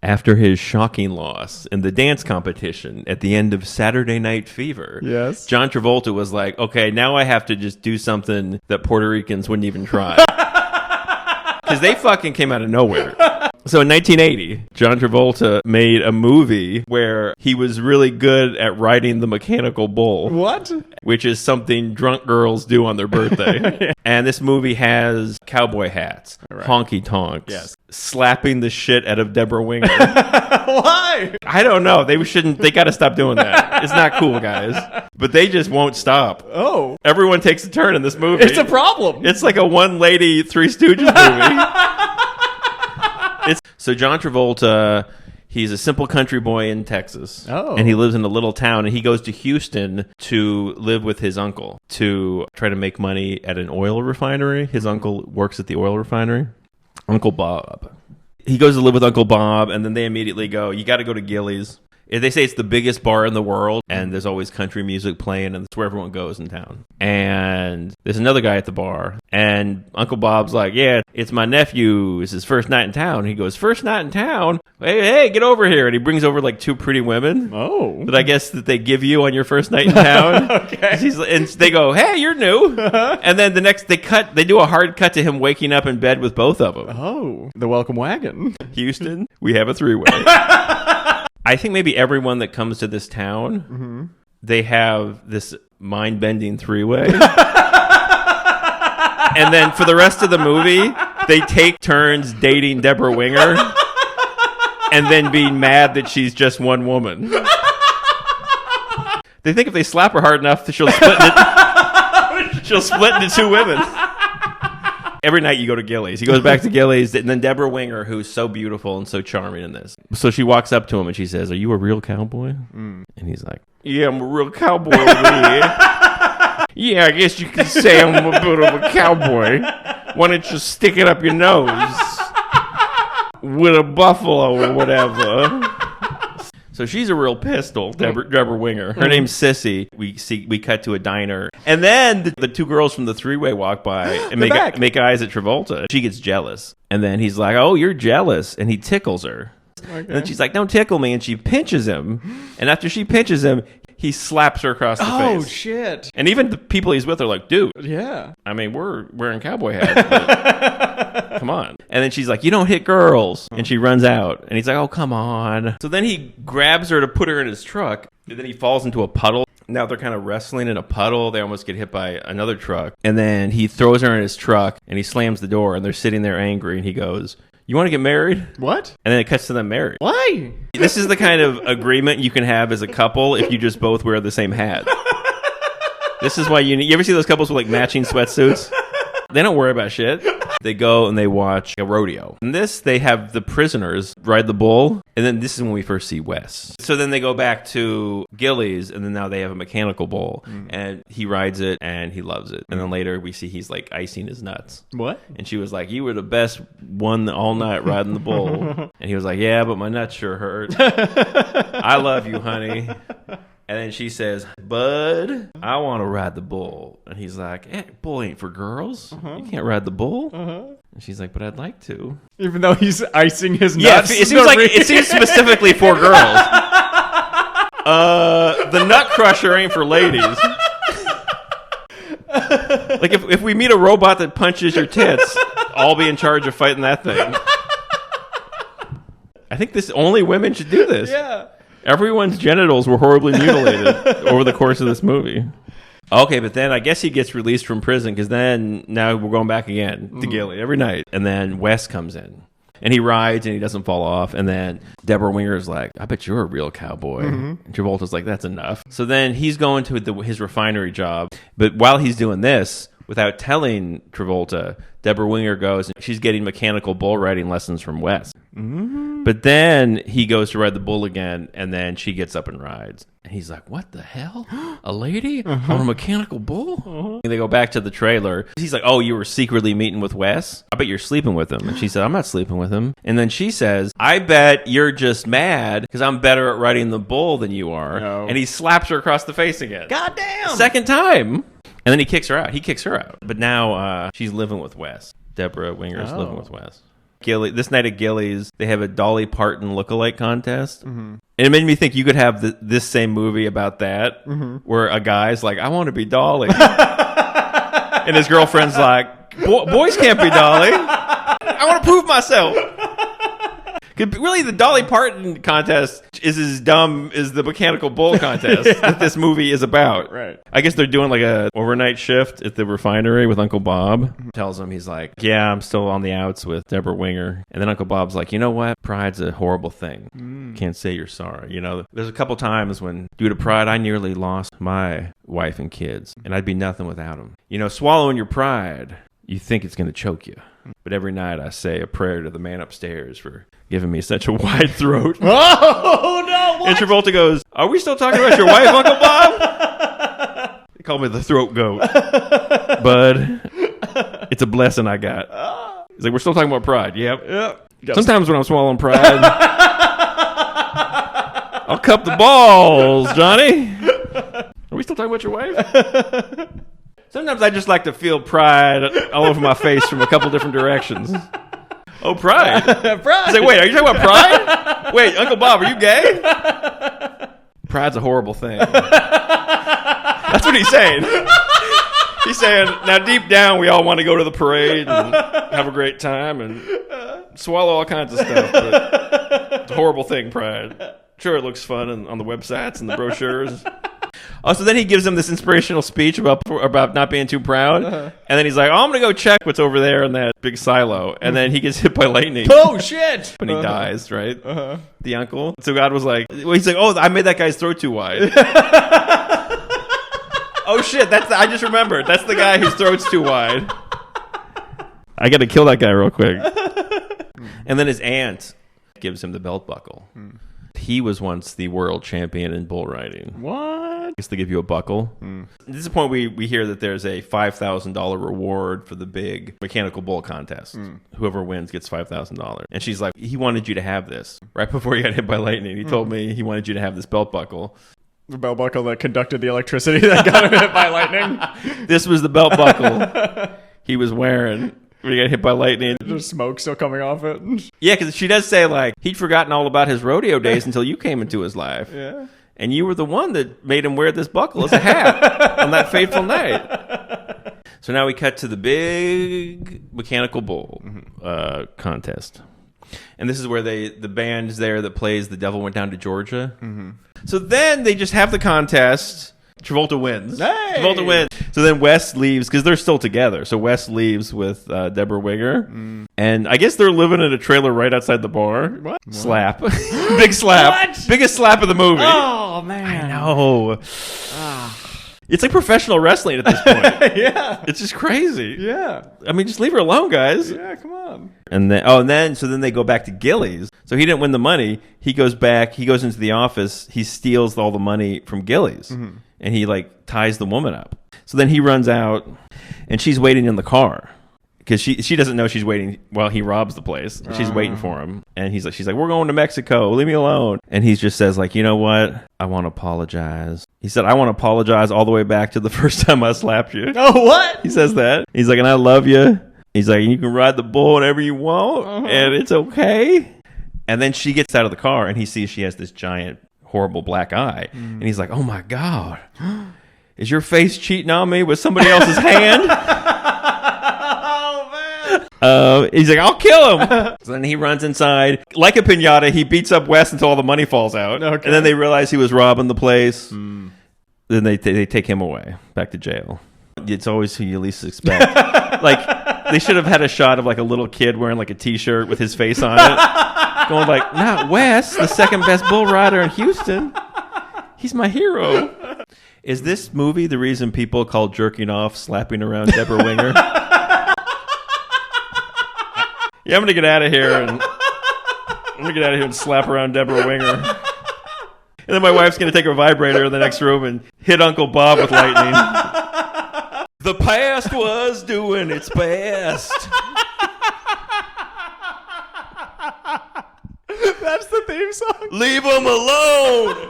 After his shocking loss in the dance competition at the end of Saturday Night Fever, Yes. John Travolta was like, okay, now I have to just do something that Puerto Ricans wouldn't even try. Because they fucking came out of nowhere. So in 1980, John Travolta made a movie where he was really good at riding the mechanical bull. What? Which is something drunk girls do on their birthday. And this movie has cowboy hats, honky tonks, slapping the shit out of Deborah Winger. Why? I don't know. They got to stop doing that. It's not cool, guys. But they just won't stop. Oh. Everyone takes a turn in this movie. It's a problem. It's like a one lady, Three Stooges movie. So John Travolta, he's a simple country boy in Texas. Oh. And he lives in a little town, and he goes to Houston to live with his uncle to try to make money at an oil refinery. His uncle works at the oil refinery. Uncle Bob. He goes to live with Uncle Bob, and then they immediately go, you got to go to Gillies. They say it's the biggest bar in the world, and there's always country music playing, and it's where everyone goes in town. And there's another guy at the bar, and Uncle Bob's like, yeah, it's my nephew. It's his first night in town. He goes, first night in town? Hey, get over here. And he brings over like two pretty women. Oh. That I guess that they give you on your first night in town. Okay. And they go, hey, you're new. And then the next, they do a hard cut to him waking up in bed with both of them. Oh. The welcome wagon. Houston, we have a three-way. I think maybe everyone that comes to this town, they have this mind-bending three-way. And then for the rest of the movie, they take turns dating Deborah Winger and then being mad that she's just one woman. They think if they slap her hard enough, she'll split into two women. Every night you go to Gillies. He goes back to Gillies, and then Deborah Winger, who's so beautiful and so charming in this. So she walks up to him and she says, are you a real cowboy? And he's like, yeah, I'm a real cowboy over here. Yeah, I guess you could say I'm a bit of a cowboy. Why don't you stick it up your nose with a buffalo or whatever? So she's a real pistol, Deborah Winger. Her name's Sissy. We cut to a diner. And then the two girls from the three-way walk by and make eyes at Travolta. She gets jealous. And then he's like, oh, you're jealous. And he tickles her. Okay. And then she's like, don't tickle me. And she pinches him. And after she pinches him, he slaps her across the face. Oh, shit. And even the people he's with are like, dude. Yeah. I mean, we're wearing cowboy hats. But come on. And then she's like, you don't hit girls. And she runs out. And he's like, oh, come on. So then he grabs her to put her in his truck. And then he falls into a puddle. Now they're kind of wrestling in a puddle. They almost get hit by another truck. And then he throws her in his truck. And he slams the door. And they're sitting there angry. And he goes, you want to get married? What? And then it cuts to them married. Why? This is the kind of agreement you can have as a couple if you just both wear the same hat. This is why you ever see those couples with like matching sweatsuits? They don't worry about shit. They go and they watch a rodeo. In this, they have the prisoners ride the bull. And then this is when we first see Wes. So then they go back to Gillies, and then now they have a mechanical bull. And he rides it, and he loves it. And then later we see he's like icing his nuts. What? And she was like, you were the best one all night riding the bull. And he was like, yeah, but my nuts sure hurt. I love you, honey. And then she says, bud, I want to ride the bull. And he's like, bull ain't for girls. You can't ride the bull. And she's like, but I'd like to. Even though he's icing his nuts. Yeah, it seems specifically for girls. The nut crusher ain't for ladies. Like if we meet a robot that punches your tits, I'll be in charge of fighting that thing. I think only women should do this. Yeah. Everyone's genitals were horribly mutilated over the course of this movie. Okay, but then I guess he gets released from prison because now we're going back again to Gilly every night. And then Wes comes in. And he rides and he doesn't fall off. And then Deborah Winger's like, I bet you're a real cowboy. And Travolta's like, that's enough. So then he's going to his refinery job. But while he's doing this, without telling Travolta, Deborah Winger goes and she's getting mechanical bull riding lessons from Wes. But then he goes to ride the bull again, and then she gets up and rides. And he's like, what the hell? A lady on a mechanical bull? And they go back to the trailer. He's like, oh, you were secretly meeting with Wes? I bet you're sleeping with him. And she said, I'm not sleeping with him. And then she says, I bet you're just mad because I'm better at riding the bull than you are. No. And he slaps her across the face again. God damn! Second time. And then he kicks her out. But now she's living with Wes. Deborah Winger's living with Wes. This night at Gillies, they have a Dolly Parton lookalike contest. And it made me think you could have this same movie about that, where a guy's like, I want to be Dolly. And his girlfriend's like, boys can't be Dolly. I want to prove myself. Really, the Dolly Parton contest is as dumb as the mechanical bull contest that this movie is about. Right. I guess they're doing like a overnight shift at the refinery with Uncle Bob. Tells him, he's like, yeah, I'm still on the outs with Deborah Winger. And then Uncle Bob's like, you know what? Pride's a horrible thing. Can't say you're sorry. You know, there's a couple times when, due to pride, I nearly lost my wife and kids, and I'd be nothing without them. You know, swallowing your pride, you think it's going to choke you. But every night I say a prayer to the man upstairs for giving me such a wide throat. Oh, no. What? And Travolta goes, are we still talking about your wife, Uncle Bob? They call me the throat goat. But it's a blessing I got. He's like, we're still talking about pride. Yep. Sometimes when I'm swallowing pride, I'll cup the balls, Johnny. Are we still talking about your wife? Sometimes I just like to feel pride all over my face from a couple different directions. Oh, pride. Pride. He's like, wait, are you talking about pride? Wait, Uncle Bob, are you gay? Pride's a horrible thing. That's what he's saying. He's saying, now deep down, we all want to go to the parade and have a great time and swallow all kinds of stuff. But it's a horrible thing, pride. Sure, it looks fun on the websites and the brochures. Oh, so then he gives him this inspirational speech about not being too proud. And then he's like, oh, I'm going to go check what's over there in that big silo. And then he gets hit by lightning. Oh, shit. And he dies, right? The uncle. So God was like, he's like, oh, I made that guy's throat too wide. Oh, shit. I just remembered. That's the guy whose throat's too wide. I got to kill that guy real quick. And then his aunt gives him the belt buckle. He was once the world champion in bull riding. What? I guess they give you a buckle. This is the point we hear that there's a $5,000 reward for the big mechanical bull contest. Whoever wins gets $5,000. And she's like, he wanted you to have this. Right before he got hit by lightning, he told me he wanted you to have this belt buckle. The belt buckle that conducted the electricity that got him hit by lightning. This was the belt buckle he was wearing when he got hit by lightning. There's smoke still coming off it. Yeah, because she does say, like, he'd forgotten all about his rodeo days until you came into his life. Yeah. And you were the one that made him wear this buckle as a hat on that fateful night. So now we cut to the big mechanical bull contest. And this is where the band is there that plays The Devil Went Down to Georgia. So then they just have the contest. Travolta wins. Hey! Travolta wins. So then Wes leaves, because they're still together. So Wes leaves with Deborah Winger. And I guess they're living in a trailer right outside the bar. What? Slap. Big slap. What? Biggest slap of the movie. Oh, man. I know. It's like professional wrestling at this point. Yeah. It's just crazy. Yeah. I mean, just leave her alone, guys. Yeah, come on. And then so then they go back to Gillies. So he didn't win the money. He goes back. He goes into the office. He steals all the money from Gillies. And he like ties the woman up. So then he runs out, and she's waiting in the car because she doesn't know she's waiting while he robs the place. She's waiting for him, and she's like, we're going to Mexico. Leave me alone. And he just says like, you know what? I want to apologize. He said, I want to apologize all the way back to the first time I slapped you. Oh, what? He says that. He's like, and I love you. He's like, you can ride the bull whenever you want, and it's okay. And then she gets out of the car, and he sees she has this giant, horrible black eye. And he's like, oh, my God. Is your face cheating on me with somebody else's hand? Oh, man. He's like, I'll kill him. So then he runs inside. Like a piñata, he beats up Wes until all the money falls out. Okay. And then they realize he was robbing the place. Then they take him away, back to jail. It's always who you least expect. Like, they should have had a shot of like a little kid wearing like a T-shirt with his face on it. Going like, not Wes, the second best bull rider in Houston. He's my hero. Is this movie the reason people call jerking off slapping around Deborah Winger? Yeah, I'm gonna get out of here and slap around Deborah Winger. And then my wife's gonna take her vibrator in the next room and hit Uncle Bob with lightning. The past was doing its best. That's the theme song. Leave him alone.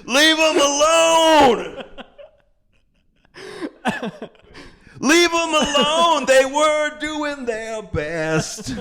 Leave him alone. Leave Leave them alone. They were doing their best.